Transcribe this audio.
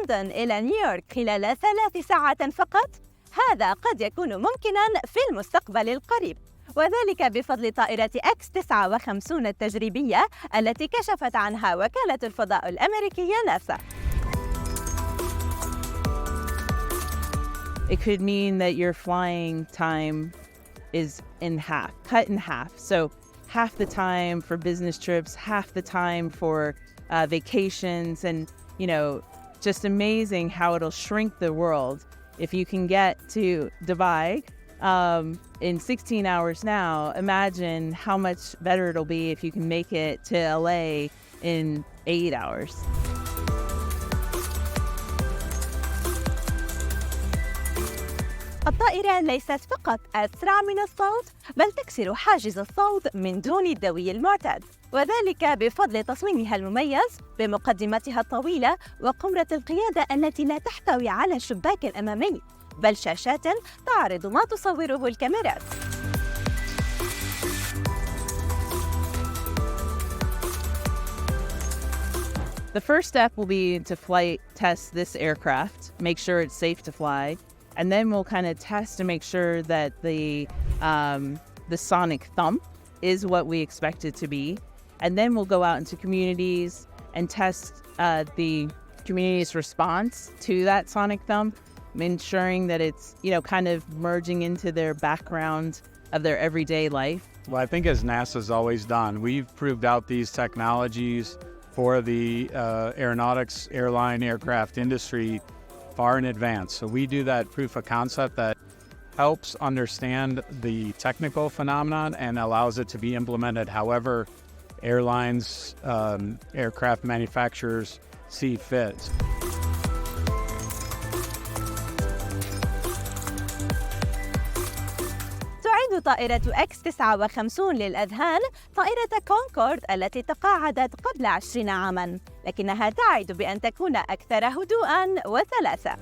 لندن إلى نيويورك خلال 3 ساعات فقط؟ هذا قد يكون ممكناً في المستقبل القريب، وذلك بفضل طائرة X59 التجريبية التي كشفت عنها وكالة الفضاء الأمريكية ناسا. It could mean that your flying time is cut in half. So half the time for business trips, half the time for vacations, and, just amazing how it'll shrink the world. If you can get to Dubai in 16 hours now, imagine how much better it'll be if you can make it to LA in 8 hours. الطائرة ليست فقط أسرع من الصوت، بل تكسر حاجز الصوت من دون الدوي المعتاد، وذلك بفضل تصميمها المميز بمقدمتها الطويلة وقمرة القيادة التي لا تحتوي على الشباك الأمامي، بل شاشات تعرض ما تصوره الكاميرات. The first step will be to flight test this aircraft, make sure it's safe to fly. And then we'll kind of test to make sure that the sonic thump is what we expect it to be. And then we'll go out into communities and test the community's response to that sonic thump, ensuring that it's, kind of merging into their background of their everyday life. Well, I think as NASA's always done, we've proved out these technologies for the aeronautics, airline, aircraft industry far in advance. So we do that proof of concept that helps understand the technical phenomenon and allows it to be implemented however airlines, aircraft manufacturers see fit. تعد طائرة X59 للأذهان طائرة كونكورد التي تقاعدت قبل 20 عاماً، لكنها تعد بأن تكون أكثر هدوءاً وسلاسة.